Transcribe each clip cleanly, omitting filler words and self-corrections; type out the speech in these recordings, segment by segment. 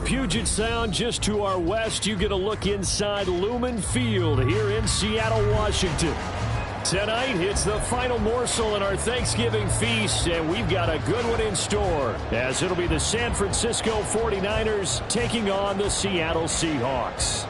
Puget Sound just to our west. You get a look inside Lumen Field here in Seattle, Washington. Tonight, it's the final morsel in our Thanksgiving feast, and we've got a good one in store, as it'll be the San Francisco 49ers taking on the Seattle Seahawks.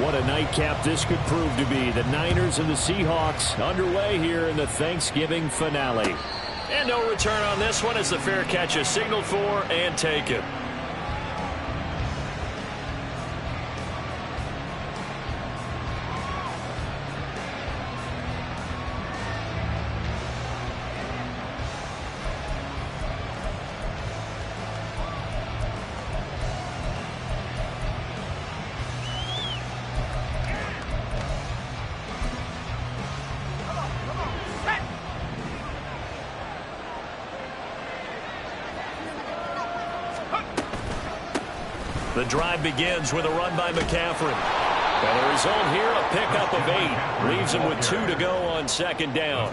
What a nightcap this could prove to be. The Niners and the Seahawks underway here in the Thanksgiving finale. And no return on this one as the fair catch is signaled for and taken. The drive begins with a run by McCaffrey. And the result here, a pickup of 8. Leaves him with 2 to go on second down.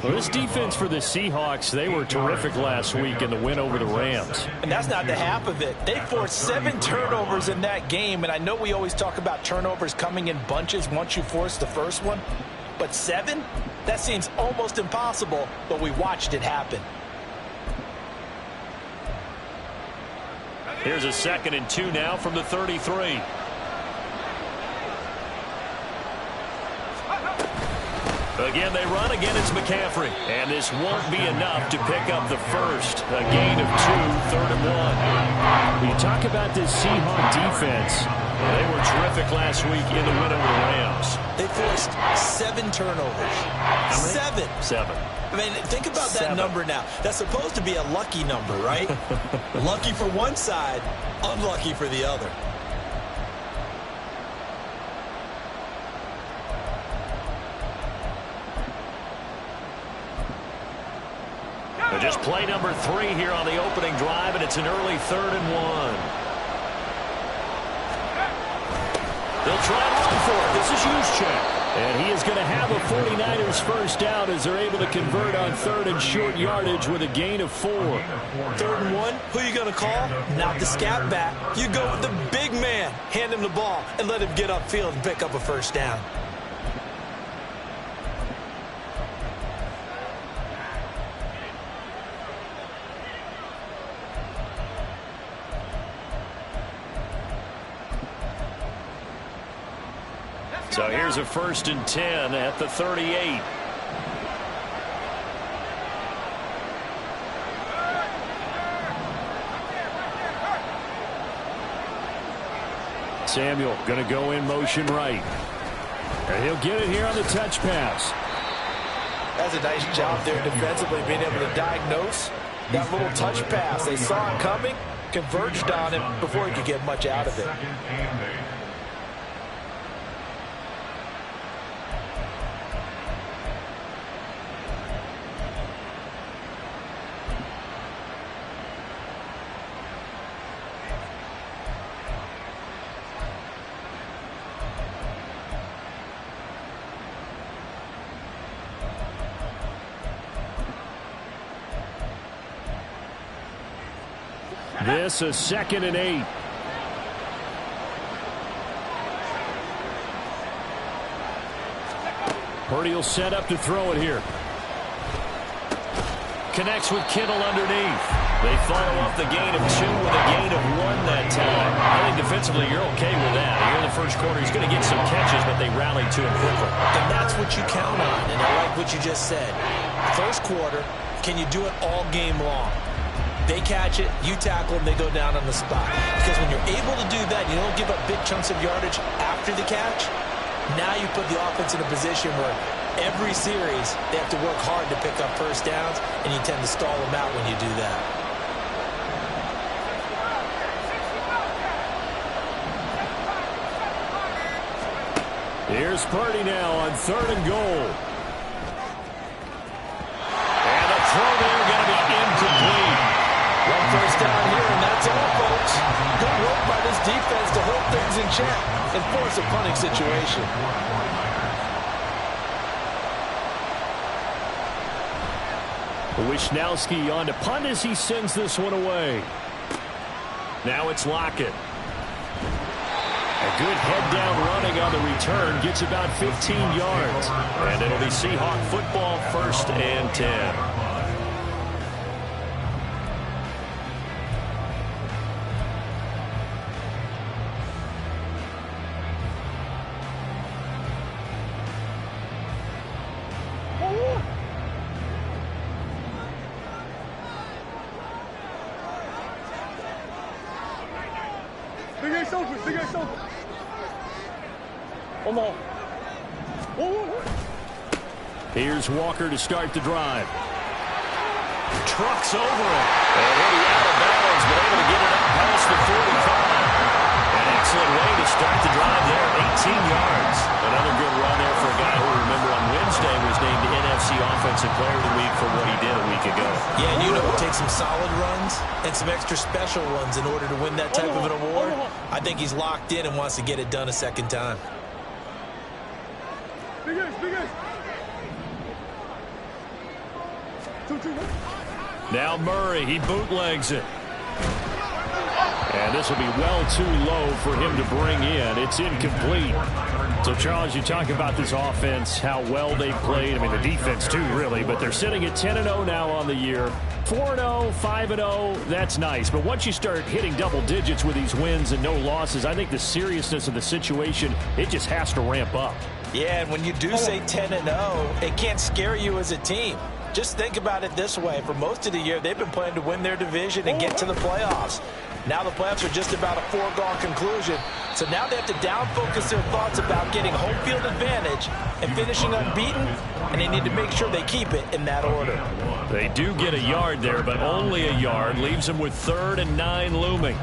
Well, this defense for the Seahawks, they were terrific last week in the win over the Rams. And that's not the half of it. They forced 7 turnovers in that game. And I know we always talk about turnovers coming in bunches once you force the first one. But 7? That seems almost impossible, but we watched it happen. Here's a 2nd and 2 now from the 33. Again, they run. Again, it's McCaffrey. And this won't be enough to pick up the first. A gain of 2, 3rd and 1. When you talk about this Seahawk defense, they were terrific last week in the win over the Rams. They forced 7 turnovers. How many? 7. I mean, think about that number now. That's supposed to be a lucky number, right? Lucky for one side, unlucky for the other. Just play number 3 here on the opening drive, and it's an early 3rd and 1. They'll try and run for it. This is Juszczyk. And he is going to have a 49ers first down as they're able to convert on 3rd and short yardage with a gain of 4. 3rd and 1, who are you going to call? Not the scat back. You go with the big man. Hand him the ball and let him get upfield and pick up a first down. So here's a 1st and 10 at the 38. Samuel going to go in motion right. And he'll get it here on the touch pass. That's a nice job there defensively, being able to diagnose that little touch pass. They saw it coming, converged on him before he could get much out of it. This a 2nd and 8. Purdy will set up to throw it here. Connects with Kittle underneath. They follow up the gain of 2 with a gain of 1 that time. I think defensively you're okay with that. Here in the first quarter, he's going to get some catches, but they rallied to him quickly. And that's what you count on, and I like what you just said. First quarter, can you do it all game long? They catch it, you tackle them, they go down on the spot. Because when you're able to do that, you don't give up big chunks of yardage after the catch. Now you put the offense in a position where every series they have to work hard to pick up first downs, and you tend to stall them out when you do that. Here's Purdy now on 3rd and goal. And the throw there going to be incomplete. One first down here, and that's all, folks. Good work by this defense to hold things in check and force a punting situation. Wishnowski on to punt as he sends this one away. Now it's Lockett. A good head-down running on the return. Gets about 15 yards. And it'll be Seahawk football, 1st and 10. Here's Walker to start the drive. Trucks over it. And he'll be out of bounds, but able to get it up past the 45. An excellent way to start the drive there, 18 yards. Another good run there for a guy who, remember, on Wednesday was named NFC Offensive Player of the Week for what he did a week ago. Yeah, and you know, it takes some solid runs and some extra special runs in order to win that type of an award. I think he's locked in and wants to get it done a second time. Now Murray, he bootlegs it. And this will be well too low for him to bring in. It's incomplete. So, Charles, you talk about this offense, how well they played. I mean, the defense, too, really. But they're sitting at 10-0 now on the year. 4-0, 5-0, that's nice. But once you start hitting double digits with these wins and no losses, I think the seriousness of the situation, it just has to ramp up. Yeah, and when you do say 10-0, it can't scare you as a team. Just think about it this way. For most of the year, they've been playing to win their division and get to the playoffs. Now the playoffs are just about a foregone conclusion. So now they have to down-focus their thoughts about getting home field advantage and finishing unbeaten, and they need to make sure they keep it in that order. They do get a yard there, but only a yard. Leaves them with 3rd and 9 looming.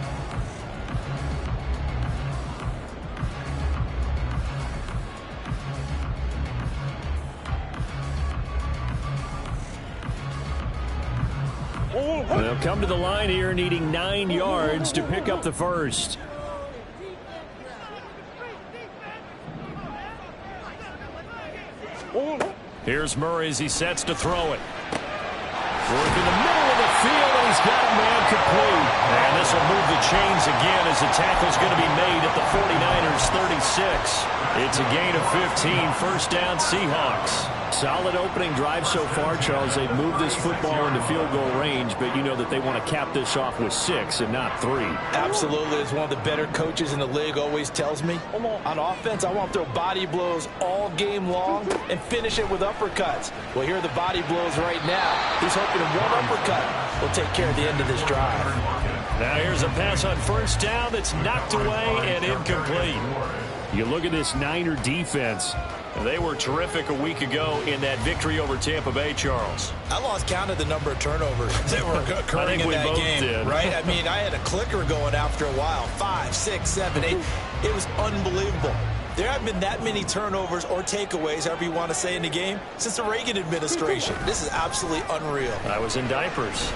They'll come to the line here needing 9 yards to pick up the first. Here's Murray as he sets to throw it. Work in the middle of the field, and he's got a man complete. And this will move the chains again as the tackle's going to be made at the 49ers 36. It's a gain of 15, 1st down Seahawks. Solid opening drive so far, Charles. They've moved this football into field goal range, but you know that they want to cap this off with 6 and not 3. Absolutely. As one of the better coaches in the league always tells me, on offense, I want to throw body blows all game long and finish it with uppercuts. Well, here are the body blows right now. He's hoping one uppercut will take care of the end of this drive. Now here's a pass on 1st down that's knocked away and incomplete. You look at this Niner defense. They were terrific a week ago in that victory over Tampa Bay, Charles. I lost count of the number of turnovers that were occurring in that game, right? I mean, I had a clicker going after a while. 5, 6, 7, 8. It was unbelievable. There haven't been that many turnovers or takeaways, however you want to say, in the game since the Reagan administration. This is absolutely unreal. I was in diapers.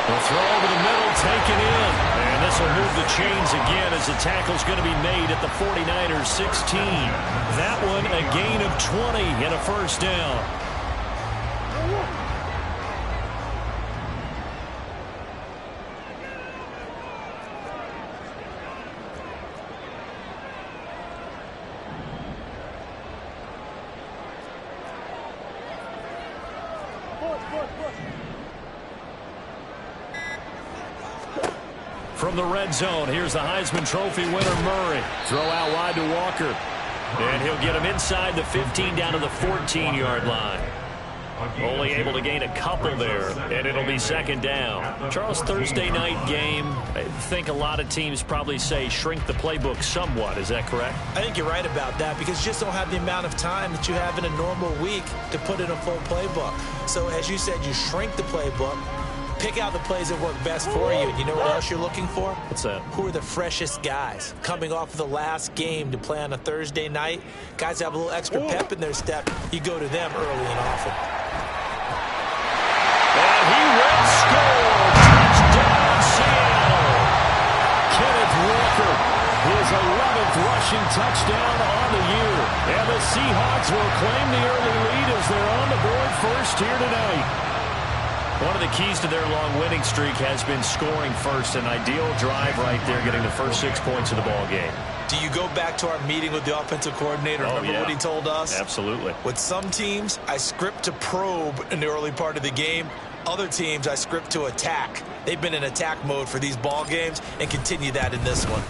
The throw over the middle, taken in. And this will move the chains again as the tackle's going to be made at the 49ers 16. That one a gain of 20 and a 1st down. From the red zone, here's the Heisman Trophy winner, Murray. Throw out wide to Walker. And he'll get him inside the 15 down to the 14-yard line. Only able to gain a couple there, and it'll be 2nd down. Charles, Thursday night game, I think a lot of teams probably say shrink the playbook somewhat. Is that correct? I think you're right about that because you just don't have the amount of time that you have in a normal week to put in a full playbook. So as you said, you shrink the playbook. Pick out the plays that work best for you. You know what else you're looking for? What's that? Who are the freshest guys coming off of the last game to play on a Thursday night? Guys that have a little extra pep in their step. You go to them early and often. And he will score. Touchdown, Seattle. Kenneth Walker, his 11th rushing touchdown on the year. And the Seahawks will claim the early lead as they're on the board first here tonight. One of the keys to their long winning streak has been scoring first. An ideal drive right there, getting the first 6 points of the ball game. Do you go back to our meeting with the offensive coordinator? Remember what he told us? Absolutely. With some teams, I script to probe in the early part of the game. Other teams, I script to attack. They've been in attack mode for these ball games and continue that in this one.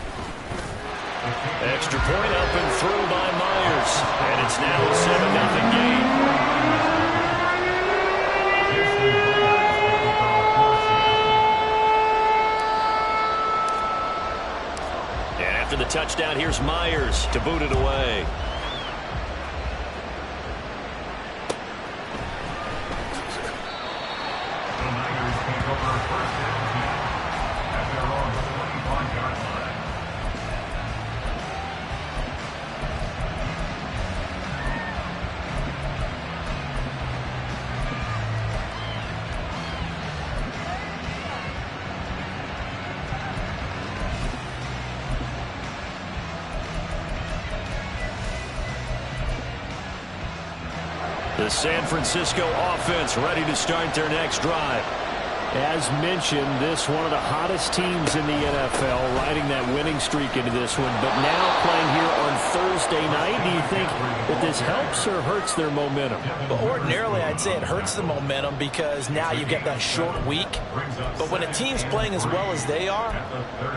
Extra point up and through by Myers. And it's now a 7-0 game. After the touchdown, here's Myers to boot it away. The Niners take over first down at their own 25-yard line. The San Francisco offense ready to start their next drive. As mentioned, this one of the hottest teams in the NFL, riding that winning streak into this one. But now playing here on Thursday night, do you think that this helps or hurts their momentum? Well, ordinarily, I'd say it hurts the momentum because now you get that short week. But when a team's playing as well as they are,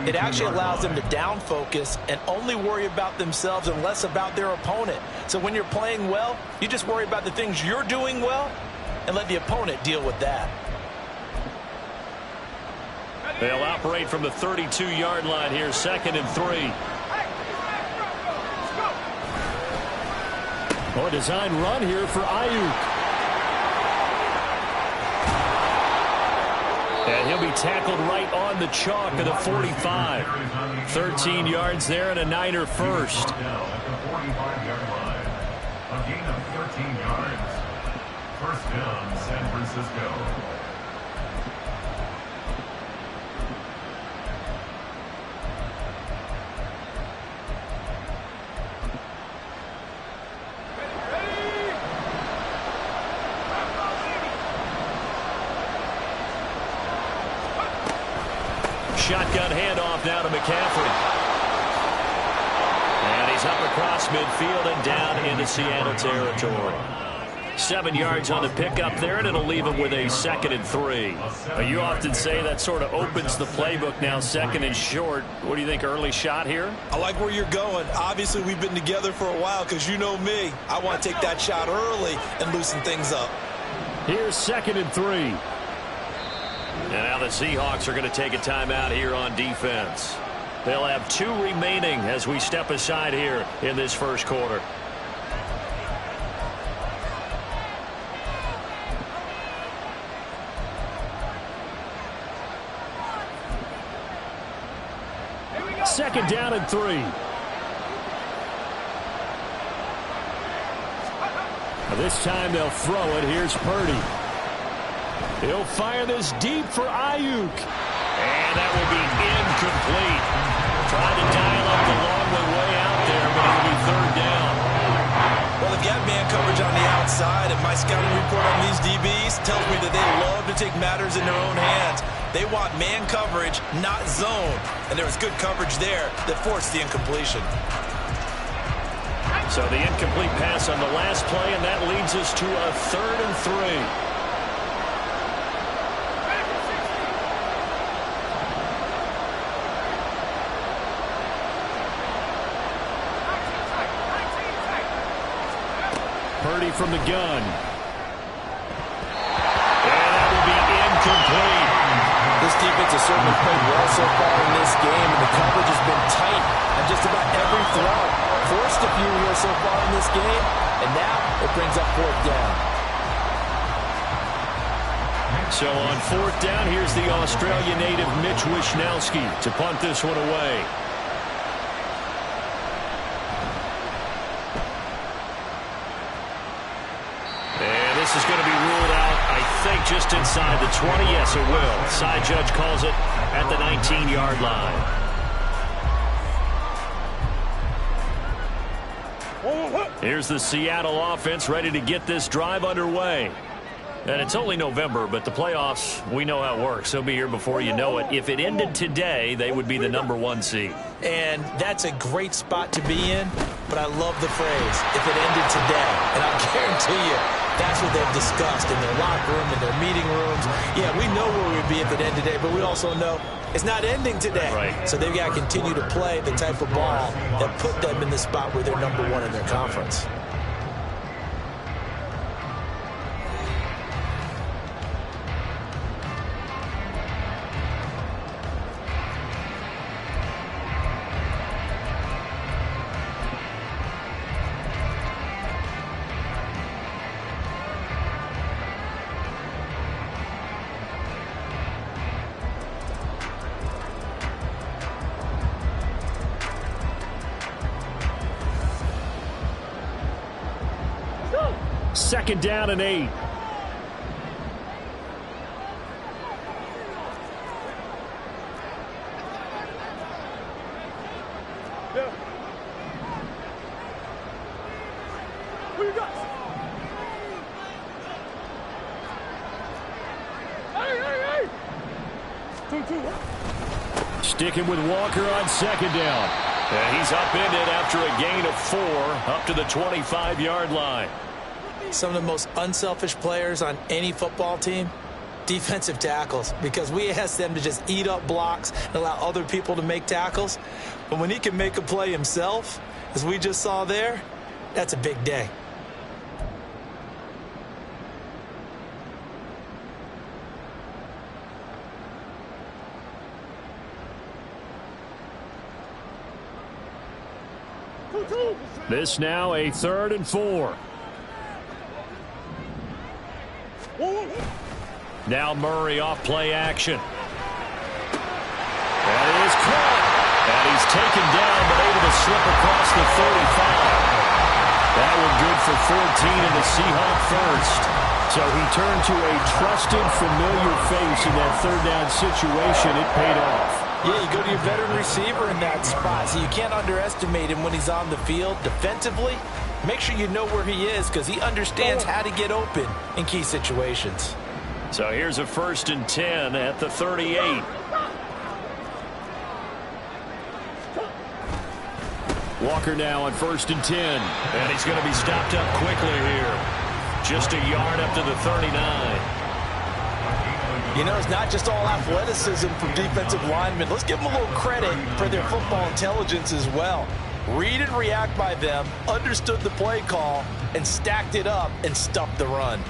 it actually allows them to down focus and only worry about themselves and less about their opponent. So when you're playing well, you just worry about the things you're doing well and let the opponent deal with that. They'll operate from the 32-yard line here, 2nd and 3. Oh, a design run here for Ayuk. And he'll be tackled right on the chalk of the 45. 13 yards there and a Niner first. At the 45-yard line. A gain of 13 yards. First down, San Francisco. Shotgun handoff now to McCaffrey. And he's up across midfield and down into Seattle territory. 7 yards on the pickup there, and it'll leave him with a 2nd and 3. You often say that sort of opens the playbook now, 2nd and short. What do you think, early shot here? I like where you're going. Obviously, we've been together for a while because you know me. I want to take that shot early and loosen things up. Here's 2nd and 3. And now the Seahawks are going to take a timeout here on defense. They'll have 2 remaining as we step aside here in this first quarter. Second down and 3. This time they'll throw it. Here's Purdy. He'll fire this deep for Ayuk. And that will be incomplete. Trying to dial up the long way out there, but it'll be 3rd down. Well, they've got man coverage on the outside, and my scouting report on these DBs tells me that they love to take matters in their own hands. They want man coverage, not zone. And there was good coverage there that forced the incompletion. So the incomplete pass on the last play, and that leads us to a 3rd and 3. Purdy from the gun. And that will be incomplete. This defense has certainly played well so far in this game, and the coverage has been tight on just about every throw. Forced a few here so far in this game, and now it brings up 4th down. So on fourth down, here's the Australia native Mitch Wishnowsky to punt this one away. And this is going to be ruled out, I think, just inside the 20. Yes, it will. Side judge calls it at the 19-yard line. Here's the Seattle offense ready to get this drive underway. And it's only November, but the playoffs, we know how it works. They'll be here before you know it. If it ended today, they would be the #1 seed. And that's a great spot to be in, but I love the phrase, if it ended today. And I'll guarantee you, that's what they've discussed in their locker room, in their meeting rooms. Yeah, we know where we'd be if it ended today, but we also know it's not ending today. Right. So they've got to continue to play the type of ball that put them in the spot where they're #1 in their conference. Second down and 8. Sticking with Walker on second down. And he's upended after a gain of 4 up to the 25-yard line. Some of the most unselfish players on any football team, defensive tackles, because we ask them to just eat up blocks and allow other people to make tackles. But when he can make a play himself, as we just saw there, that's a big day. This now a 3rd and 4. Now Murray off play action. That is caught. And he's taken down but able to slip across the 35. That one good for 14 in the Seahawk first. So he turned to a trusted, familiar face in that 3rd down situation. It paid off. Yeah, you go to your veteran receiver in that spot, so you can't underestimate him when he's on the field defensively. Make sure you know where he is because he understands how to get open in key situations. So here's a 1st and 10 at the 38. Walker now on 1st and 10. And he's going to be stopped up quickly here. Just a yard up to the 39. You know, it's not just all athleticism from defensive linemen. Let's give them a little credit for their football intelligence as well. Read and react by them, understood the play call, and stacked it up and stuffed the run.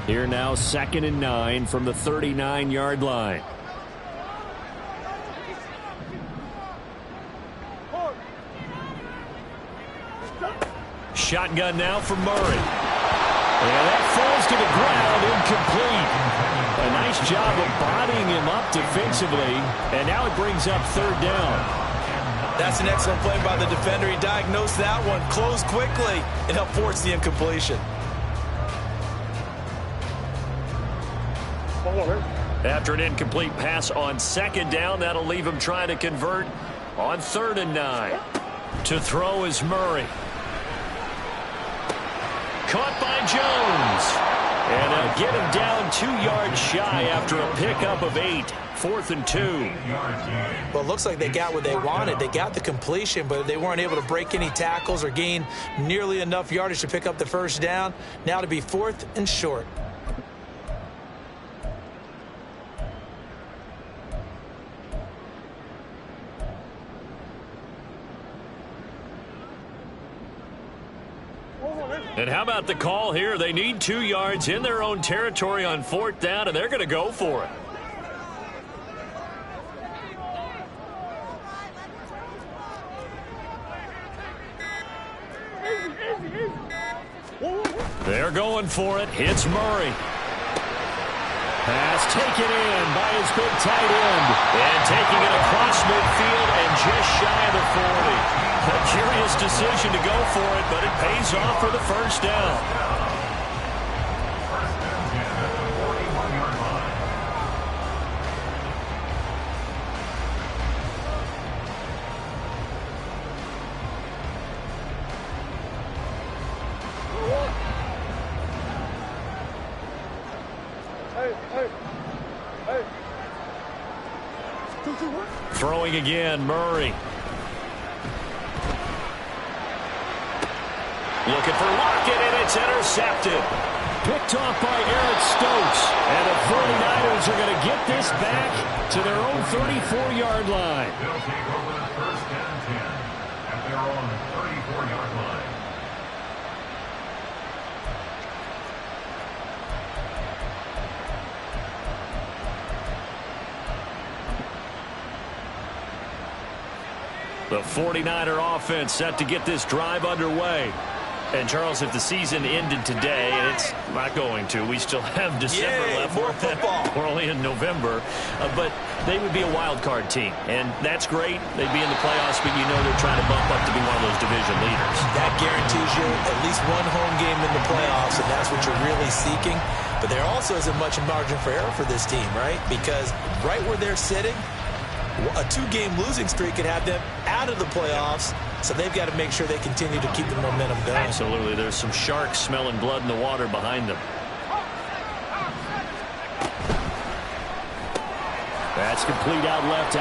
Here now 2nd and 9 from the 39-yard line. Shotgun now for Murray. And that falls to the ground, incomplete. A nice job of bodying him up defensively, and now it brings up 3rd down. That's an excellent play by the defender. He diagnosed that one, closed quickly, and helped force the incompletion. After an incomplete pass on 2nd down, that'll leave him trying to convert on 3rd and 9. To throw is Murray. Caught by Jones. And they'll get him down 2 yards shy after a pickup of 8. 4th and 2. Well, it looks like they got what they wanted. They got the completion, but they weren't able to break any tackles or gain nearly enough yardage to pick up the 1st down. Now to be 4th and short. And how about the call here? They need 2 yards in their own territory on 4th down, and they're going to go for it. They're going for it. It's Murray. Pass taken in by his big tight end. And taking it across midfield and just shy of the 40. A curious decision to go for it, but it pays off for the first down. Throwing again, Murray. Looking for Lockett, and it's intercepted. Picked off by Eric Stokes. And the 49ers are going to get this back to their own 34-yard line. They'll take over the first and 10 at their own 34-yard line. The 49er offense set to get this drive underway. And, Charles, if the season ended today, and it's not going to, we still have December left. More football. We're only in November. But they would be a wild card team. And that's great. They'd be in the playoffs, but you know they're trying to bump up to be one of those division leaders. That guarantees you at least one home game in the playoffs, and that's what you're really seeking. But there also isn't much margin for error for this team, right? Because right where they're sitting, a two-game losing streak could have them out of the playoffs, so they've got to make sure they continue to keep the momentum going. Absolutely. There's some sharks smelling blood in the water behind them. That's complete out left to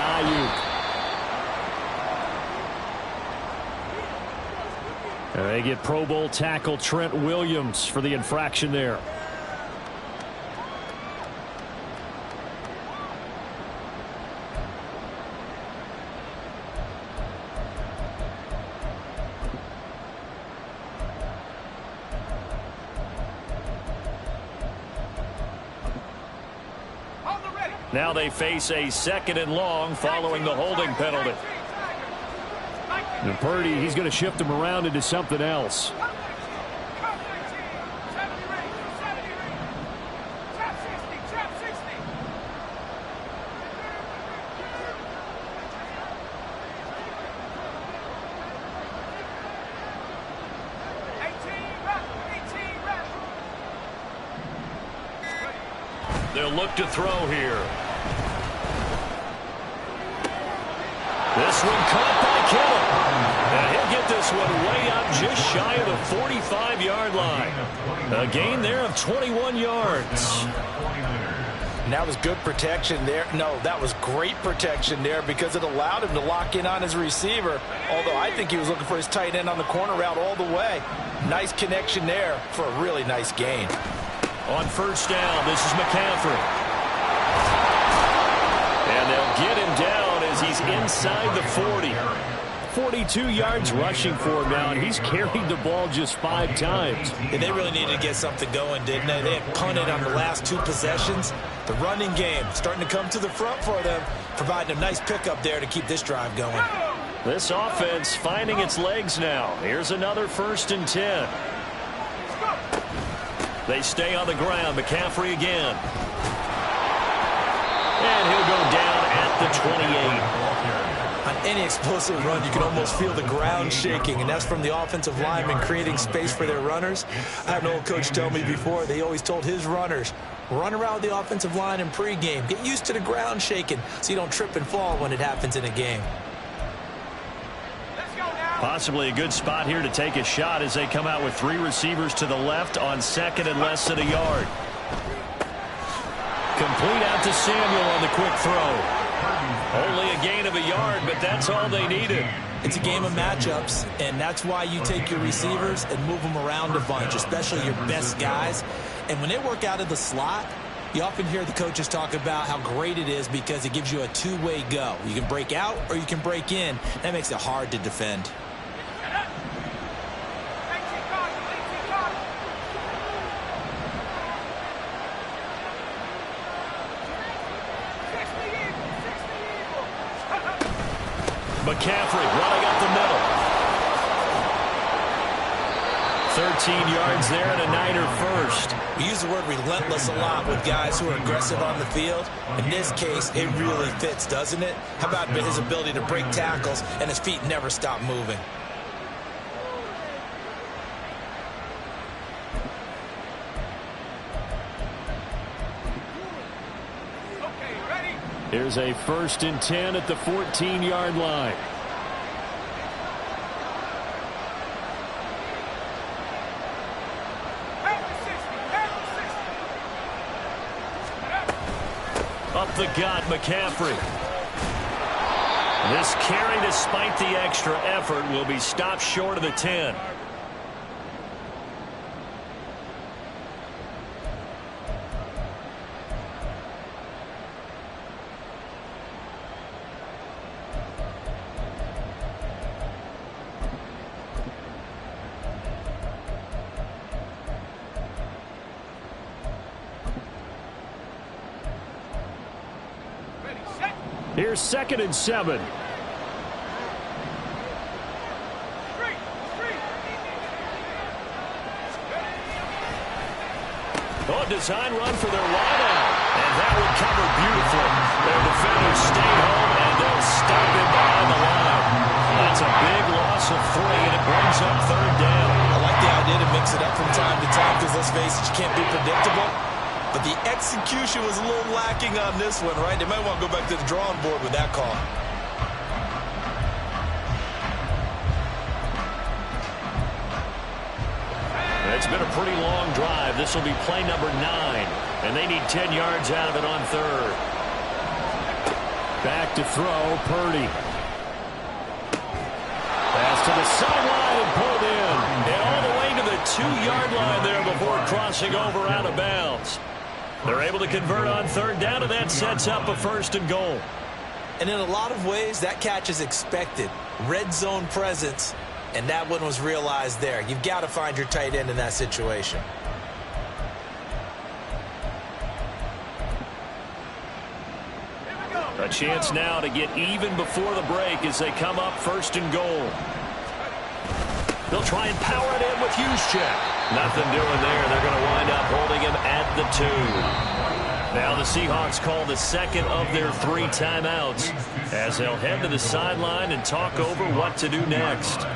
Ayuk. They get Pro Bowl tackle Trent Williams for the infraction there. Now they face a 2nd and long following the holding penalty. And Purdy, he's going to shift him around into something else. They'll look to throw here. This one caught by Kittle. And he'll get this one way up just shy of the 45-yard line. A gain there of 21 yards. And that was good protection there. No, that was great protection there because it allowed him to lock in on his receiver. Although I think he was looking for his tight end on the corner route all the way. Nice connection there for a really nice gain. On first down, this is McCaffrey. And they'll get him down as he's inside the 40. 42 yards rushing for him now, and he's carried the ball just 5 times. And they really needed to get something going, didn't they? They had punted on the last 2 possessions. The running game starting to come to the front for them, providing a nice pickup there to keep this drive going. This offense finding its legs now. Here's another 1st and 10. They stay on the ground. McCaffrey again. And he'll go down at the 28. On any explosive run, you can almost feel the ground shaking, and that's from the offensive linemen creating space for their runners. I had an old coach tell me before, they always told his runners, run around the offensive line in pregame. Get used to the ground shaking so you don't trip and fall when it happens in a game. Possibly a good spot here to take a shot as they come out with 3 receivers to the left on 2nd and less than a yard. Complete out to Samuel on the quick throw. Only a gain of a yard, but that's all they needed. It's a game of matchups, and that's why you take your receivers and move them around a bunch, especially your best guys. And when they work out of the slot, you often hear the coaches talk about how great it is because it gives you a two-way go. You can break out or you can break in. That makes it hard to defend. McCaffrey running up the middle. 13 yards there and a Niner first. We use the word relentless a lot with guys who are aggressive on the field. In this case, it really fits, doesn't it? How about his ability to break tackles and his feet never stop moving? Here's a 1st and 10 at the 14-yard line. Up the gut, McCaffrey. This carry, despite the extra effort, will be stopped short of the 10. Here's 2nd and 7. Oh, design run for their wideout. And that one covered beautifully. Their defenders stay home, and they'll stop him behind the line. That's a big loss of 3, and it brings up 3rd down. I like the idea to mix it up from time to time because, let's face it, you can't be predictable. But the execution was a little lacking on this one, right? They might want to go back to the drawing board with that call. It's been a pretty long drive. This will be play number 9, and they need 10 yards out of it on 3rd. Back to throw, Purdy. Pass to the sideline and pulled in. And all the way to the 2-yard line there before crossing over out of bounds. They're able to convert on 3rd down, and that sets up a 1st and goal. And in a lot of ways, that catch is expected. Red zone presence, and that one was realized there. You've got to find your tight end in that situation. A chance now to get even before the break as they come up 1st and goal. They'll try and power it in with Juszczyk. Nothing doing there. They're going to wind up holding him at the 2. Now the Seahawks call the 2nd of their 3 timeouts as they'll head to the sideline and talk over what to do next.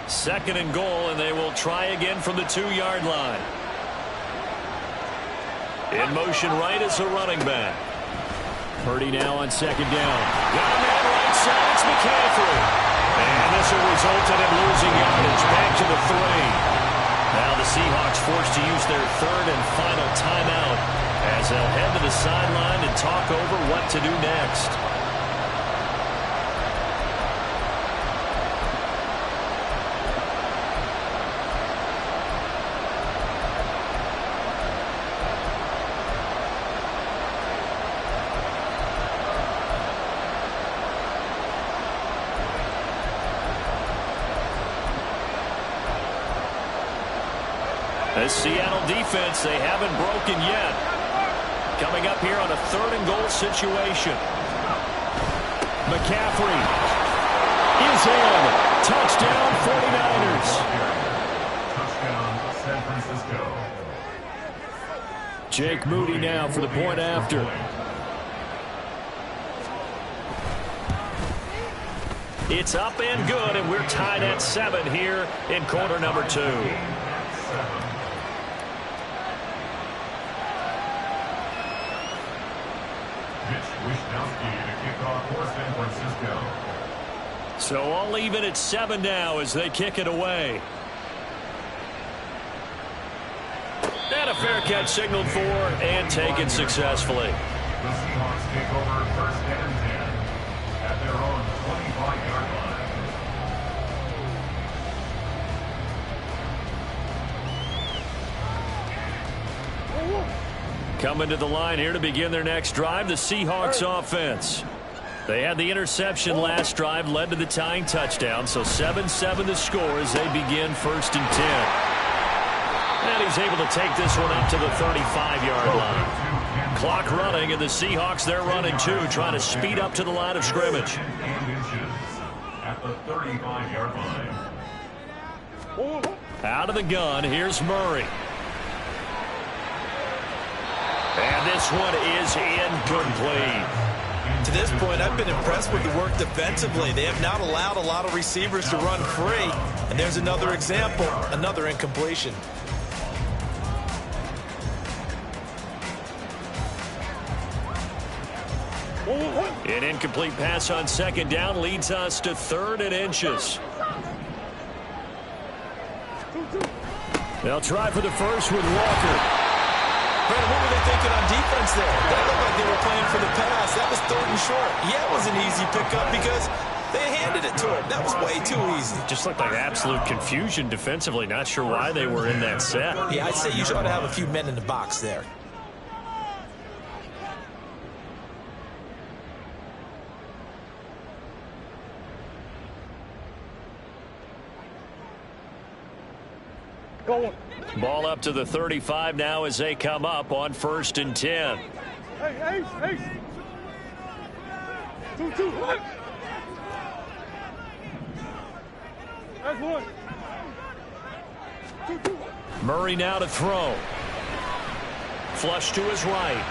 Second and goal, and they will try again from the 2-yard line. In motion right is the running back. Purdy now on 2nd down. Got a man right side, it's McCaffrey. And this will result in him losing yardage back to the 3. Now the Seahawks forced to use their 3rd and final timeout as they'll head to the sideline and talk over what to do next. This Seattle defense, they haven't broken yet. Coming up here on a 3rd and goal situation. McCaffrey is in. Touchdown 49ers. Touchdown San Francisco. Jake Moody now for the point after. It's up and good, and we're tied at 7 here in quarter number 2. So all even at 7 now as they kick it away. And a fair catch signaled for and taken successfully. The Seahawks take over 1st and 10 at their own 25-yard line. Coming to the line here to begin their next drive, the Seahawks offense. They had the interception last drive, led to the tying touchdown. So 7-7 the score as they begin 1st and 10. And he's able to take this one up to the 35-yard line. Clock running, and the Seahawks, they're running too, trying to speed up to the line of scrimmage. At the 35-yard line. Out of the gun, here's Murray. And this one is incomplete. To this point, I've been impressed with the work defensively. They have not allowed a lot of receivers to run free. And there's another example, another incompletion. An incomplete pass on 2nd down leads us to 3rd and inches. They'll try for the first with Walker. Brandon, what were they thinking on defense there? That looked like they were playing for the pass. That was 3rd and short. Yeah, it was an easy pickup because they handed it to him. That was way too easy. Just looked like absolute confusion defensively. Not sure why they were in that set. Yeah, I'd say you ought to have a few men in the box there. Ball up to the 35 now as they come up on 1st and 10. Hey. 2-2. That's one. 2-2. Murray now to throw. Flush to his right.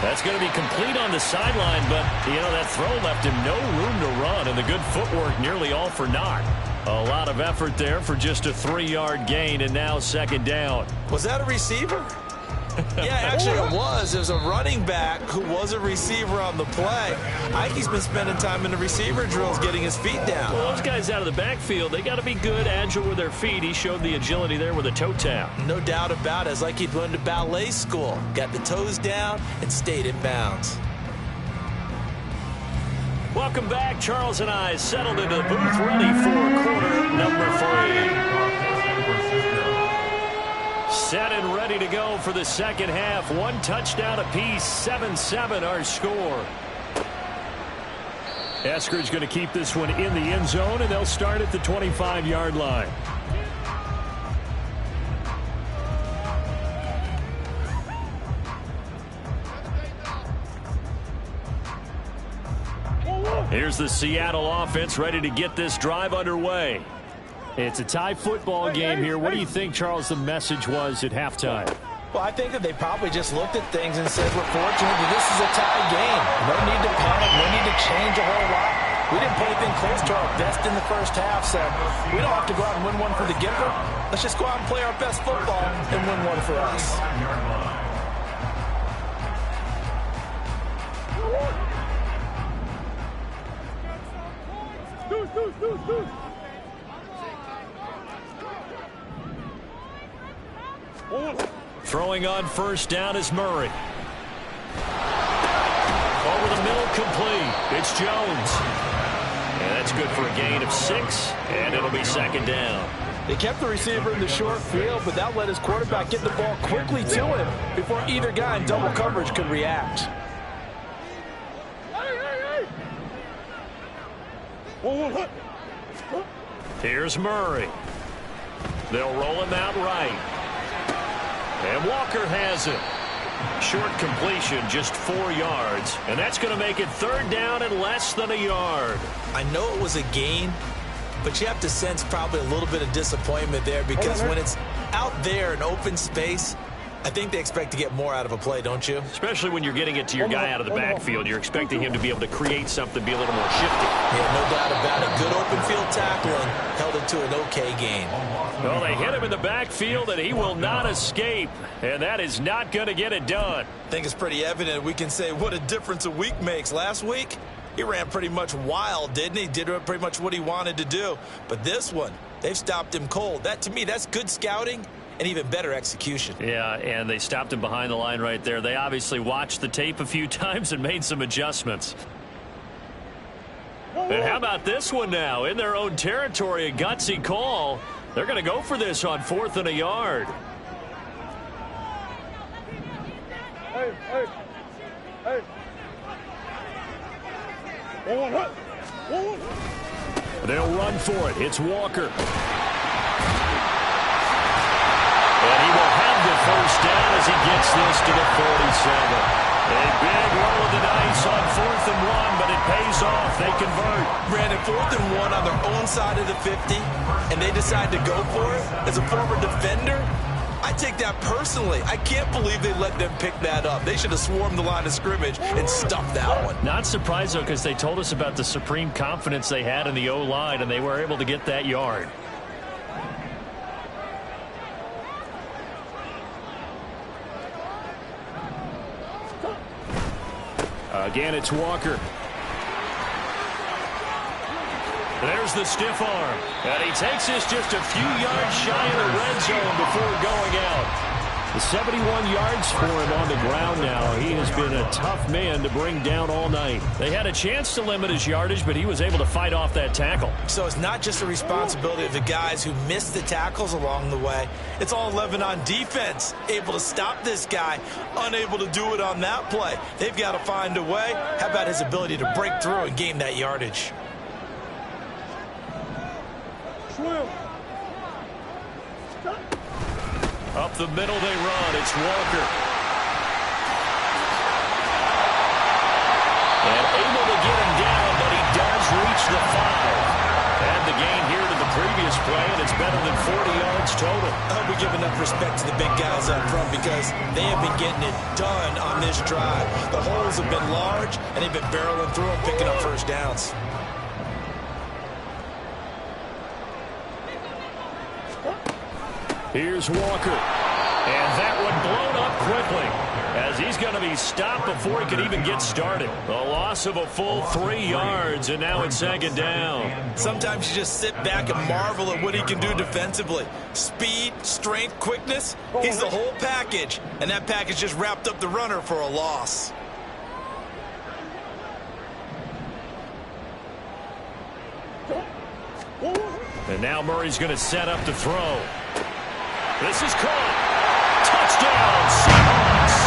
That's going to be complete on the sideline, but, that throw left him no room to run, and the good footwork nearly all for naught. A lot of effort there for just a 3-yard gain, and now 2nd down. Was that a receiver? Yeah, actually it was. There's a running back who was a receiver on the play. Ike's been spending time in the receiver drills getting his feet down. Well, those guys out of the backfield, they got to be good, agile with their feet. He showed the agility there with a toe tap. No doubt about it. It's like he'd learned to ballet school. Got the toes down and stayed in bounds. Welcome back. Charles and I settled into the booth, ready for quarter number 3. Set and ready to go for the 2nd half. 1 touchdown apiece, 7-7 our score. Eskridge going to keep this one in the end zone, and they'll start at the 25-yard line. Here's the Seattle offense ready to get this drive underway. It's a tie football game here. What do you think, Charles, the message was at halftime? Well, I think that they probably just looked at things and said, we're fortunate that this is a tie game. No need to panic. No need to change a whole lot. We didn't play anything close to our best in the first half, so we don't have to go out and win one for the giver. Let's just go out and play our best football and win one for us. Throwing on 1st down is Murray. Over the middle, complete. It's Jones. And that's good for a gain of 6, and it'll be 2nd down. They kept the receiver in the short field, but that let his quarterback get the ball quickly to him before either guy in double coverage could react. Here's Murray. They'll roll him out right. And Walker has it. Short completion, just 4 yards. And that's going to make it 3rd down and less than a yard. I know it was a gain, but you have to sense probably a little bit of disappointment there because when it's out there in open space, I think they expect to get more out of a play, don't you? Especially when you're getting it to your guy out of the backfield. You're expecting him to be able to create something, be a little more shifty. Yeah, no doubt about it. Good open field tackling held it to an okay gain. Well, they hit him in the backfield, and he will not escape. And that is not going to get it done. I think it's pretty evident we can say what a difference a week makes. Last week, he ran pretty much wild, didn't he? Did pretty much what he wanted to do. But this one, they've stopped him cold. That, to me, that's good scouting and even better execution. Yeah, and they stopped him behind the line right there. They obviously watched the tape a few times and made some adjustments. And how about this one now? In their own territory, a gutsy call. They're going to go for this on 4th and a yard. Hey. They'll run for it. It's Walker. And he will have the first down as he gets this to the 47. A big roll of the dice on 4th and 1, but it pays off. They convert. Brandon, 4th and 1 on their own side of the 50, and they decide to go for it. As a former defender, I take that personally. I can't believe they let them pick that up. They should have swarmed the line of scrimmage and stuffed that one. Not surprised, though, because they told us about the supreme confidence they had in the O-line, and they were able to get that yard. Again, it's Walker. There's the stiff arm. And he takes this just a few yards shy of the red zone before going out. The 71 yards for him on the ground now. He has been a tough man to bring down all night. They had a chance to limit his yardage, but he was able to fight off that tackle. So it's not just the responsibility of the guys who missed the tackles along the way. It's all 11 on defense, able to stop this guy, unable to do it on that play. They've got to find a way. How about his ability to break through and gain that yardage? Up the middle they run. It's Walker. And able to get him down, but he does reach the 5. And the gain here to the previous play, and it's better than 40 yards total. I hope we give enough respect to the big guys up front because they have been getting it done on this drive. The holes have been large, and they've been barreling through and picking up first downs. Here's Walker. And that one blown up quickly as he's going to be stopped before he could even get started. A loss of a full 3 yards, and now it's 2nd down. Sometimes you just sit back and marvel at what he can do defensively. Speed, strength, quickness, he's the whole package. And that package just wrapped up the runner for a loss. And now Murray's going to set up to throw. This is caught. Touchdown, Seahawks.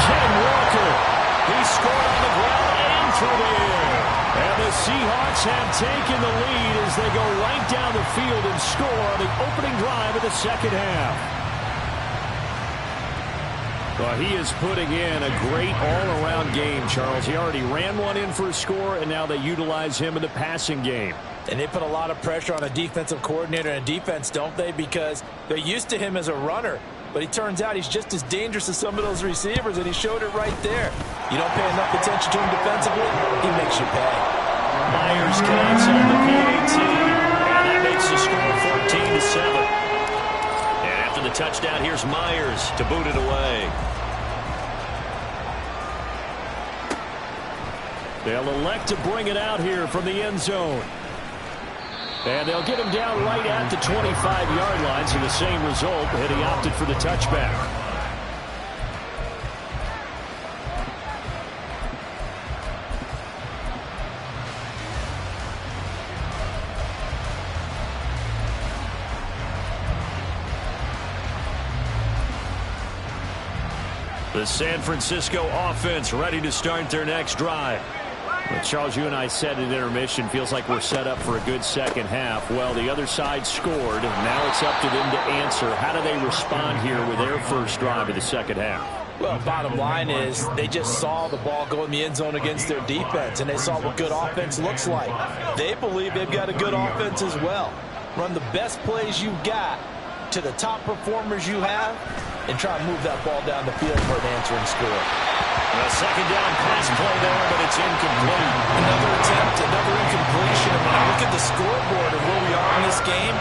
Ken Walker. He scored on the ground and through the air. And the Seahawks have taken the lead as they go right down the field and score on the opening drive of the 2nd half. Well, he is putting in a great all-around game, Charles. He already ran one in for a score, and now they utilize him in the passing game. And they put a lot of pressure on a defensive coordinator and a defense, don't they? Because they're used to him as a runner. But he turns out he's just as dangerous as some of those receivers, and he showed it right there. You don't pay enough attention to him defensively, he makes you pay. Myers connects on the PAT, and that makes the score 14-7. And after the touchdown, here's Myers to boot it away. They'll elect to bring it out here from the end zone. And they'll get him down right at the 25-yard line, so the same result, and he opted for the touchback. The San Francisco offense ready to start their next drive. Well, Charles, you and I said at intermission, feels like we're set up for a good second half. Well, the other side scored. Now it's up to them to answer. How do they respond here with their first drive of the second half? Well, bottom line is they just saw the ball go in the end zone against their defense, and they saw what good offense looks like. They believe they've got a good offense as well. Run the best plays you've got to the top performers you have, and try and move that ball down the field for an answering score. A second down pass play there, but it's incomplete. Another attempt, another incompletion. And when I look at the scoreboard and where we are in this game,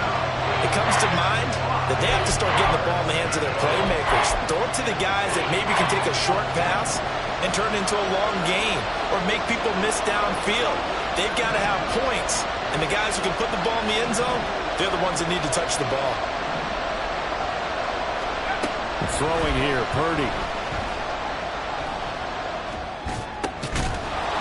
it comes to mind that they have to start getting the ball in the hands of their playmakers. Throw it to the guys that maybe can take a short pass and turn it into a long gain or make people miss downfield. They've got to have points. And the guys who can put the ball in the end zone, they're the ones that need to touch the ball. Throwing here, Purdy.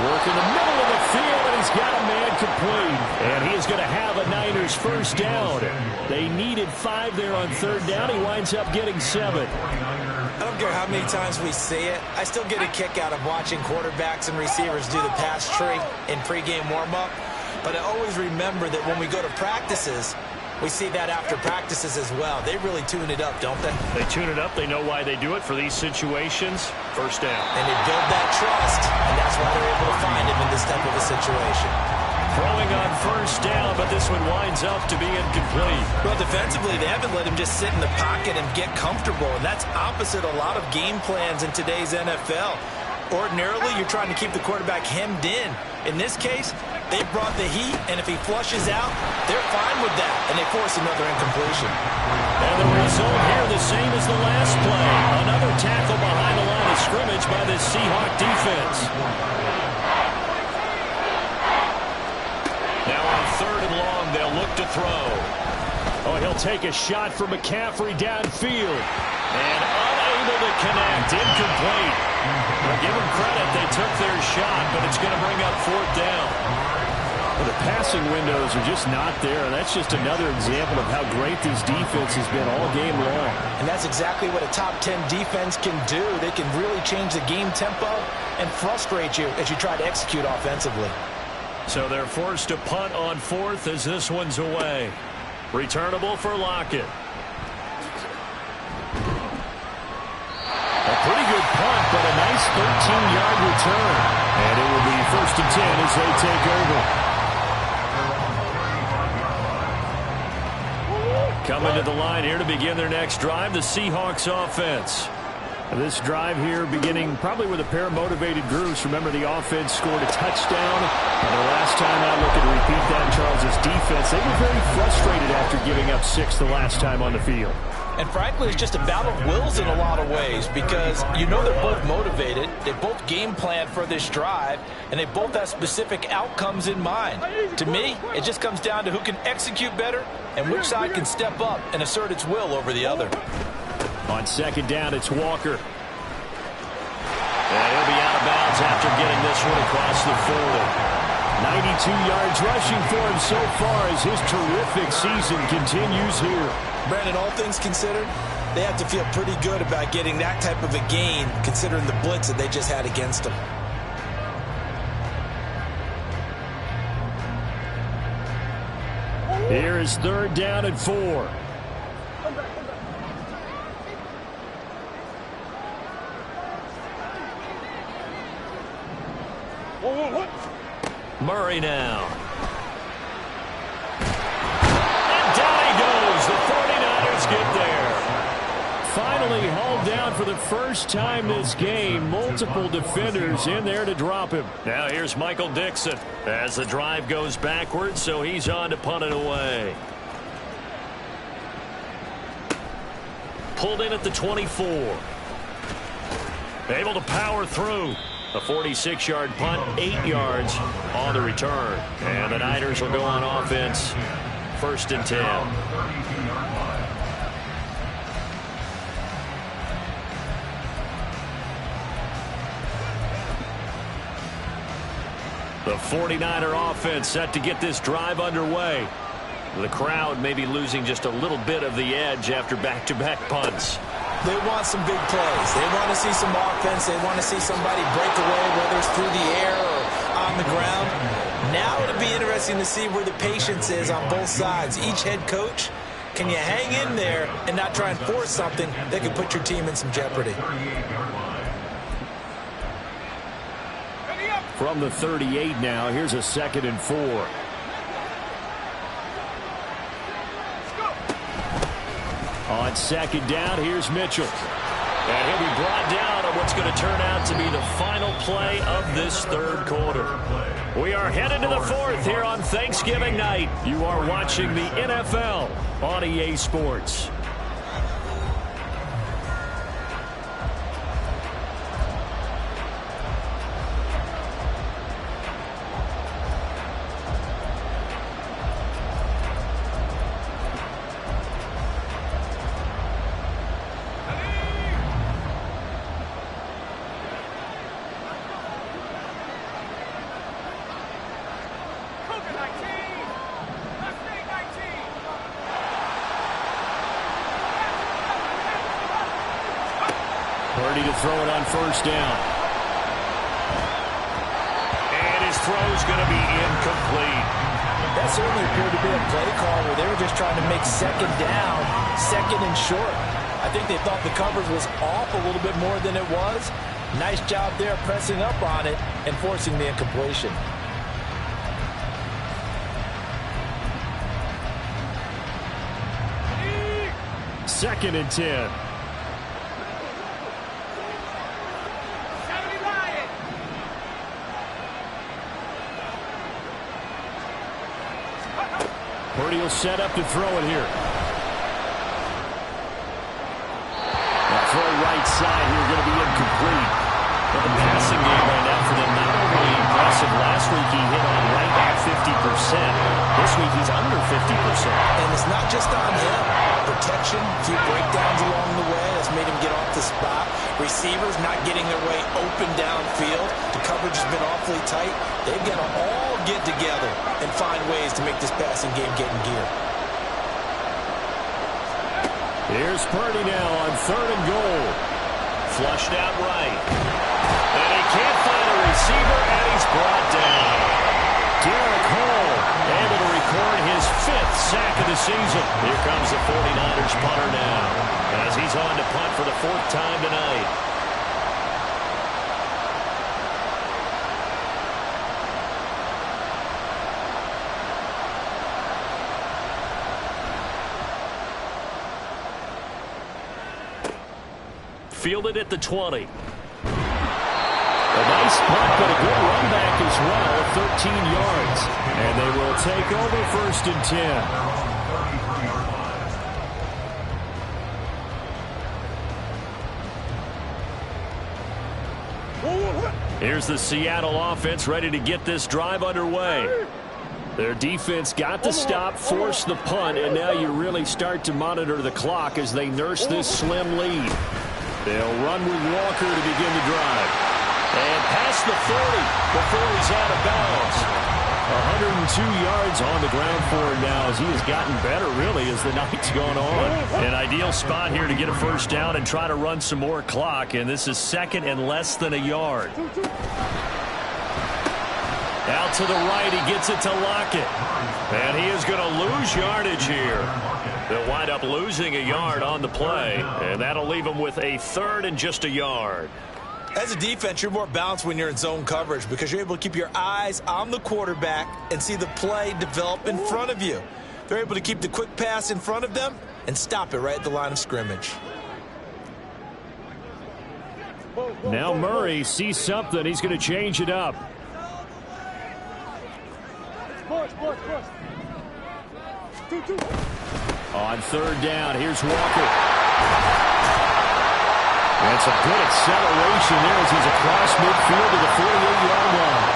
Work in the middle of the field, and he's got a man incomplete. And he is going to have a Niners first down. They needed 5 there on third down. He winds up getting 7. I don't care how many times we say it. I still get a kick out of watching quarterbacks and receivers do the pass tree in pregame warm-up. But I always remember that when we go to practices, we see that after practices as well. They really tune it up, don't they? They tune it up. They know why they do it for these situations. First down. And they build that trust, and that's why they're able to find him in this type of a situation. Throwing on first down, but this one winds up to be incomplete. Well, defensively, they haven't let him just sit in the pocket and get comfortable, and that's opposite a lot of game plans in today's NFL. Ordinarily, you're trying to keep the quarterback hemmed in. In this case, they brought the heat, and if he flushes out, they're fine with that, and they force another incompletion. And the result here the same as the last play. Another tackle behind the line of scrimmage by the Seahawk defense. Now on third and long, they'll look to throw. Oh, he'll take a shot for McCaffrey downfield. And unable to connect. Incomplete. Well, give them credit. They took their shot, but it's going to bring up fourth down. Well, the passing windows are just not there. That's just another example of how great this defense has been all game long. And that's exactly what a top 10 defense can do. They can really change the game tempo and frustrate you as you try to execute offensively. So they're forced to punt on fourth as this one's away. Returnable for Lockett. A pretty good punt, but a nice 13-yard return. And it will be 1st and 10 as they take over. Coming to the line here to begin their next drive, the Seahawks offense. This drive here beginning probably with a pair of motivated groups. Remember, the offense scored a touchdown. And the last time out, looking to repeat that, Charles' defense, they were very frustrated after giving up 6 the last time on the field. And frankly, it's just a battle of wills in a lot of ways because you know they're both motivated. They both game plan for this drive, and they both have specific outcomes in mind. To me, it just comes down to who can execute better and which side can step up and assert its will over the other. On second down, it's Walker. And he'll be out of bounds after getting this one across the 40. 92 yards rushing for him so far as his terrific season continues here. Brandon, all things considered, they have to feel pretty good about getting that type of a gain considering the blitz that they just had against them. Here is third down and 4. Murray now. And down he goes. The 49ers get there. Finally hauled down for the first time this game. Multiple defenders in there to drop him. Now here's Michael Dixon as the drive goes backwards, so he's on to punt it away. Pulled in at the 24. Able to power through. A 46-yard punt, 8 yards on the return. And the Niners will go on offense, 1st and 10. The 49er offense set to get this drive underway. The crowd may be losing just a little bit of the edge after back-to-back punts. They want some big plays. They want to see some offense. They want to see somebody break away, whether it's through the air or on the ground. Now it'll be interesting to see where the patience is on both sides. Each head coach, can you hang in there and not try and force something that could put your team in some jeopardy? From the 38 now, here's a 2nd and 4. On second down, here's Mitchell. And he'll be brought down on what's going to turn out to be the final play of this third quarter. We are headed to the 4th here on Thanksgiving night. You are watching the NFL on EA Sports. Purdy to throw it on first down. And his throw's going to be incomplete. That certainly appeared to be a play call where they were just trying to make second down, second and short. I think they thought the coverage was off a little bit more than it was. Nice job there pressing up on it and forcing the incompletion. Second and 10. Purdy will set up to throw it here. That throw right side here going to be incomplete. But the passing game right now for them not overly impressive. Last week he hit on right at 50%. This week he's under 50%. And it's not just on him. Protection, a few breakdowns along the way. That's made him get off the spot. Receivers not getting their way open downfield. The coverage has been awfully tight. They've got to all get together and find ways to make this passing game get in gear. Here's Purdy now on third and goal. Flushed out right. And he can't find a receiver, and he's brought down. Derek Hall able to record his 5th sack of the season. Here comes the 49ers punter now, as he's on to punt for the 4th time tonight. Fielded at the 20. A nice punt, but a good run back as well, 13 yards. And they will take over first and 10. Here's the Seattle offense ready to get this drive underway. Their defense got the stop, forced the punt, and now you really start to monitor the clock as they nurse this slim lead. They'll run with Walker to begin the drive. And past the 40 before he's out of bounds. 102 yards on the ground for him now as he has gotten better, really, as the night's gone on. An ideal spot here to get a first down and try to run some more clock, and this is second and less than a yard. Out to the right, he gets it to Lockett. And he is going to lose yardage here. They'll wind up losing a yard on the play, and that'll leave him with a third and just a yard. As a defense, you're more balanced when you're in zone coverage because you're able to keep your eyes on the quarterback and see the play develop in front of you. They're able to keep the quick pass in front of them and stop it right at the line of scrimmage. Now Murray sees something. He's going to change it up. On third down, here's Walker. That's a good acceleration there as he's across midfield to the 48-yard line.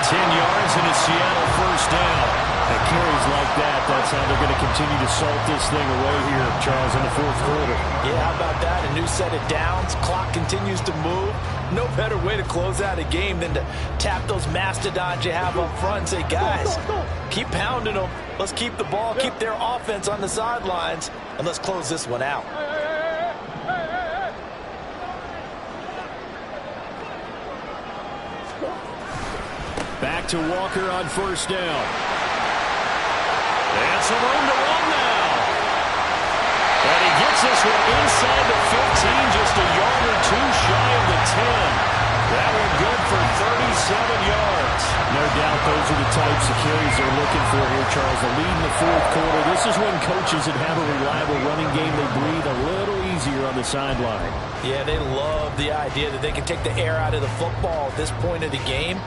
10 yards and a Seattle first down. And carries like that, that's how they're going to continue to salt this thing away here, Charles, in the fourth quarter. Yeah, how about that? A new set of downs. Clock continues to move. No better way to close out a game than to tap those mastodons you have up front and say, guys, keep pounding them. Let's keep the ball, keep their offense on the sidelines, and let's close this one out. Back to Walker on first down. And some room to run now. And he gets this one inside the 15, just a yard or two shy of the 10. That one good for 37 yards. No doubt those are the types of carries they're looking for here, Charles. The lead in the fourth quarter. This is when coaches that have a reliable running game, they breathe a little easier on the sideline. Yeah, they love the idea that they can take the air out of the football at this point of the game.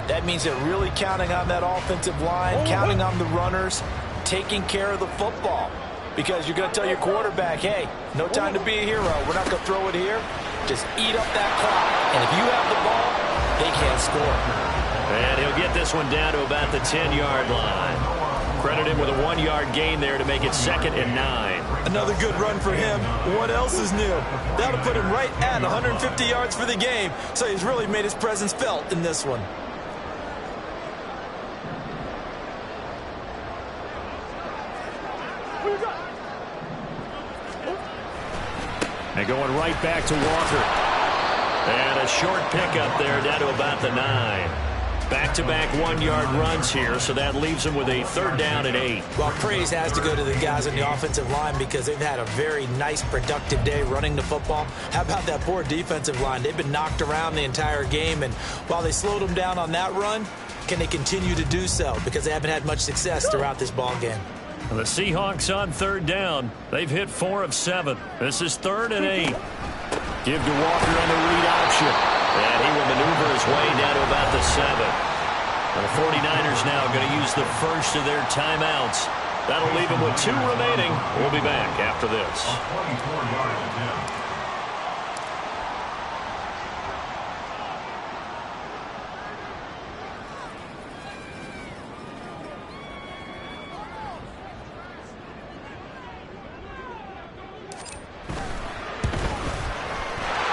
That means they're really counting on that offensive line, counting on the runners, taking care of the football. Because you're going to tell your quarterback, hey, no time to be a hero. We're not going to throw it here. Just eat up that clock. And if you have the ball, they can't score. And he'll get this one down to about the 10-yard line. Credit him with a 1-yard gain there to make it 2nd and 9. Another good run for him. What else is new? That'll put him right at 150 yards for the game. So he's really made his presence felt in this one. And going right back to Walker. And a short pickup there down to about the 9. Back-to-back one-yard runs here, so that leaves them with a 3rd down and 8. Well, praise has to go to the guys on the offensive line because they've had a very nice, productive day running the football. How about that poor defensive line? They've been knocked around the entire game, and while they slowed them down on that run, can they continue to do so? Because they haven't had much success throughout this ball game. The Seahawks on 3rd down. They've hit 4 of 7. This is 3rd and 8. Give to Walker on the read option. And he will maneuver his way down to about the 7. And the 49ers now going to use the first of their timeouts. That'll leave them with 2 remaining. We'll be back after this. A 24-yard attempt.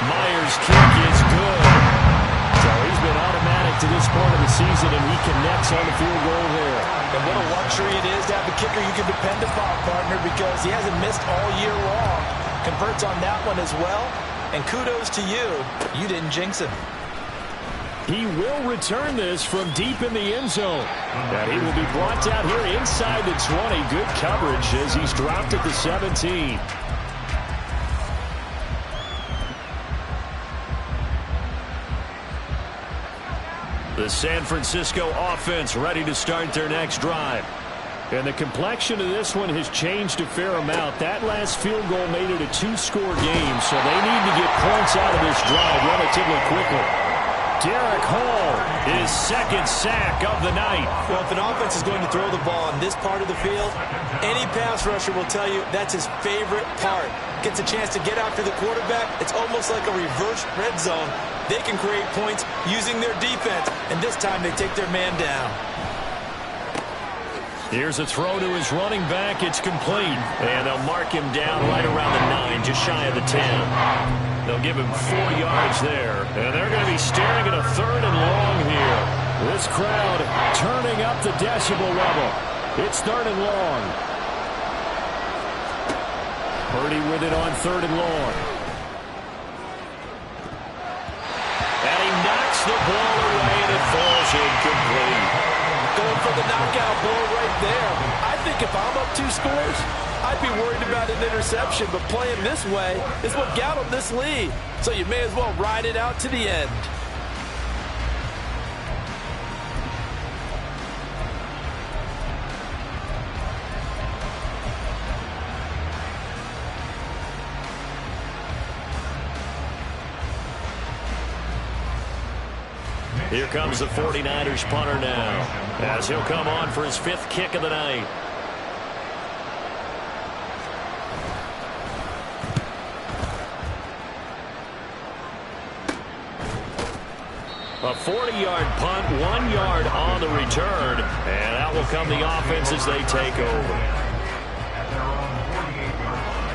Myers' kick is good. So he's been automatic to this point of the season, and he connects on the field goal there. And what a luxury it is to have a kicker you can depend upon, partner, because he hasn't missed all year long. Converts on that one as well. And kudos to you. You didn't jinx him. He will return this from deep in the end zone. And he will be brought down here inside the 20. Good coverage as he's dropped at the 17. The San Francisco offense ready to start their next drive. And the complexion of this one has changed a fair amount. That last field goal made it a 2-score game, so they need to get points out of this drive relatively quickly. Derek Hall, his 2nd sack of the night. Well, if an offense is going to throw the ball on this part of the field, any pass rusher will tell you that's his favorite part. Gets a chance to get after the quarterback. It's almost like a reverse red zone. They can create points using their defense, and this time they take their man down. Here's a throw to his running back. It's complete. And they'll mark him down right around the 9, just shy of the 10. They'll give him 4 yards there. And they're going to be staring at a 3rd and long here. This crowd turning up the decibel level. It's 3rd and long. Purdy with it on 3rd and long. And he knocks the ball away and it falls incomplete. Going for the knockout blow right there. I think if I'm up 2 scores, I'd be worried about an interception, but playing this way is what got them this lead. So you may as well ride it out to the end. Here comes the 49ers punter now, as he'll come on for his 5th kick of the night. A 40-yard punt, 1 yard on the return, and out will come the offense as they take over. At their own 48-yard line.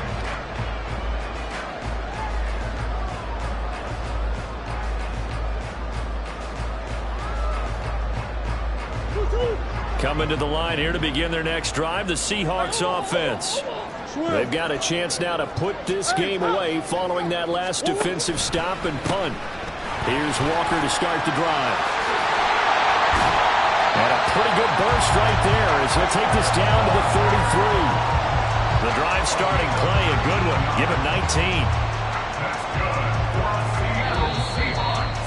Coming to the line here to begin their next drive, the Seahawks offense. They've got a chance now to put this game away following that last defensive stop and punt. Here's Walker to start the drive. And a pretty good burst right there as he'll take this down to the 33. The drive starting play, a good one. Give him 19. That's good for a Seattle Seahawks.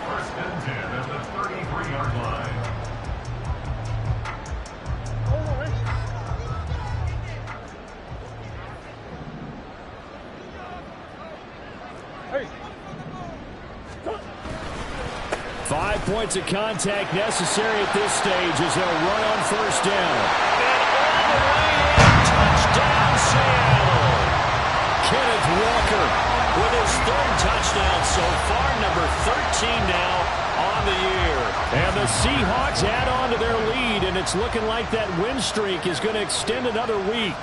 1st and 10 at the 33-yard line. 5 points of contact necessary at this stage as they'll run on 1st down. And all the way in, touchdown Seattle. Kenneth Walker With his 3rd touchdown so far, number 13 now on the year. And the Seahawks add on to their lead, and it's looking like that win streak is going to extend another week.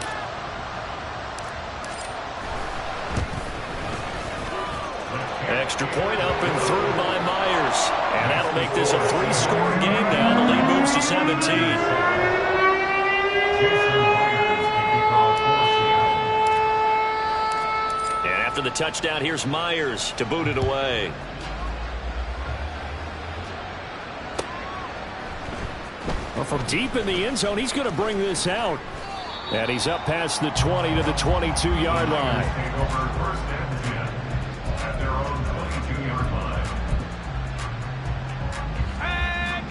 Extra point up and through by Myers. And that'll make this a 3-score game now. The lead moves to 17. And after for the touchdown. Here's Myers to boot it away. Well, from deep in the end zone, he's going to bring this out. And he's up past the 20 to the 22-yard line.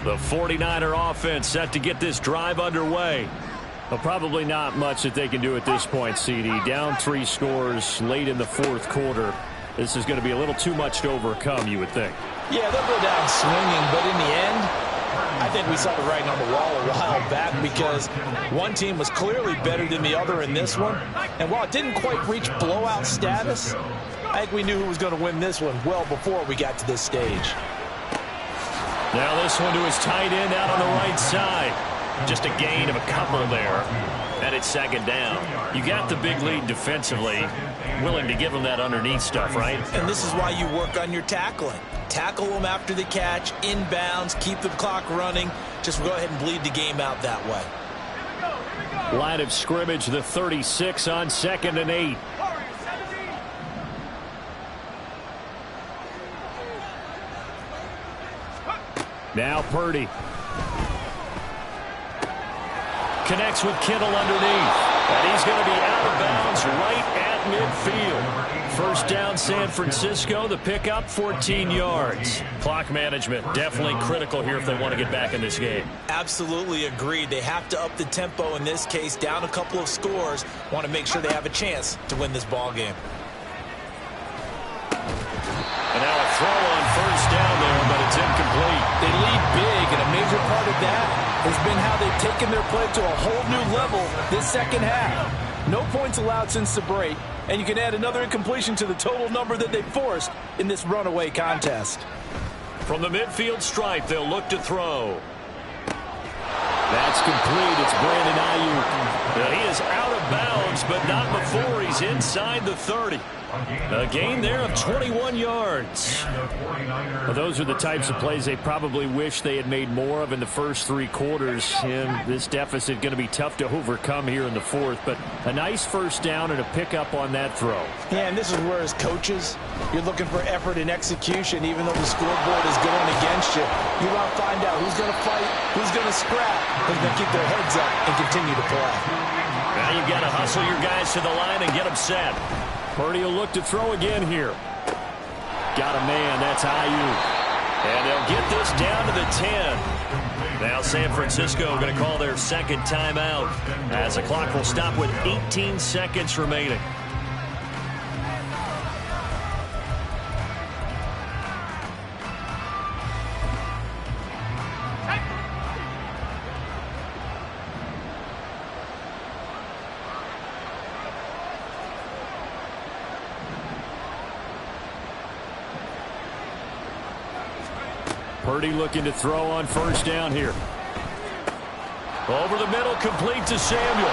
The 49er offense set to get this drive underway. Well, probably not much that they can do at this point, CD. Down 3 scores late in the fourth quarter. This is going to be a little too much to overcome, you would think. Yeah, they'll go down swinging, but in the end, I think we saw the writing on the wall a while back because one team was clearly better than the other in this one. And while it didn't quite reach blowout status, I think we knew who was going to win this one well before we got to this stage. Now this one to his tight end out on the right side. Just a gain of a couple there. And it's second down. You got the big lead defensively. Willing to give him that underneath stuff, right? And this is why you work on your tackling. Tackle them after the catch, inbounds, keep the clock running. Just go ahead and bleed the game out that way. Line of scrimmage, the 36 on 2nd and 8. Now Purdy. Connects with Kittle underneath. And he's going to be out of bounds right at midfield. First down, San Francisco. The pickup, 14 yards. Clock management definitely critical here if they want to get back in this game. Absolutely agreed. They have to up the tempo in this case. Down a couple of scores. Want to make sure they have a chance to win this ball game. And now a throw on first down there, but it's incomplete. They lead big, and a major part of that has been how they've taken their play to a whole new level this second half. No points allowed since the break, and you can add another incompletion to the total number that they forced in this runaway contest. From the midfield stripe, they'll look to throw. That's complete. It's Brandon Ayuk. Now he is out of bounds, but not before he's inside the 30. A gain there of 21 yards. Well, those are the types of plays they probably wish they had made more of in the first 3 quarters. And this deficit going to be tough to overcome here in the fourth. But a nice first down and a pickup on that throw. Yeah, and this is where as coaches, you're looking for effort and execution, even though the scoreboard is going against you. You want to find out who's going to fight, who's going to scrap, who's going to keep their heads up and continue to play. Now you've got to hustle your guys to the line and get them set. Purdy will look to throw again here. Got a man. That's Ayuk. And they'll get this down to the 10. Now San Francisco going to call their second timeout as the clock will stop with 18 seconds remaining. Purdy looking to throw on first down here. Over the middle, complete to Samuel.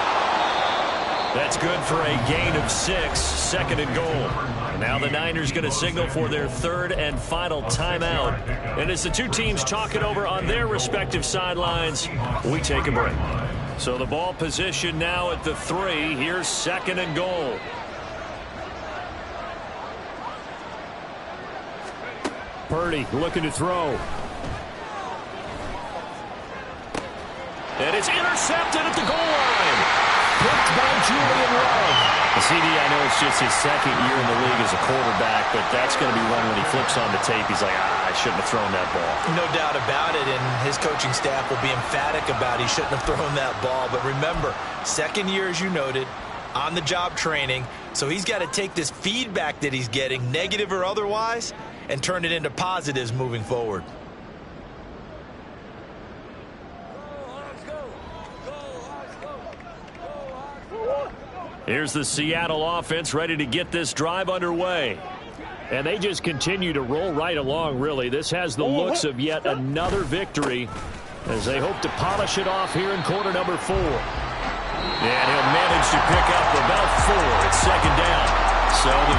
That's good for a gain of 6, second and goal. Now the Niners going to signal for their third and final timeout. And as the two teams talk it over on their respective sidelines, we take a break. So the ball position now at the 3. Here's second and goal. Purdy looking to throw. And it's intercepted at the goal line. Picked by Julian Love. CD, I know it's just his second year in the league as a quarterback, but that's going to be one when he flips on the tape. He's like, I shouldn't have thrown that ball. No doubt about it, and his coaching staff will be emphatic about he shouldn't have thrown that ball. But remember, second year, as you noted, on-the-job training, so he's got to take this feedback that he's getting, negative or otherwise, and turn it into positives moving forward. Here's the Seattle offense ready to get this drive underway. And they just continue to roll right along, really. This has the looks of yet another victory as they hope to polish it off here in quarter number 4. And he'll manage to pick up about 4 at second down. So the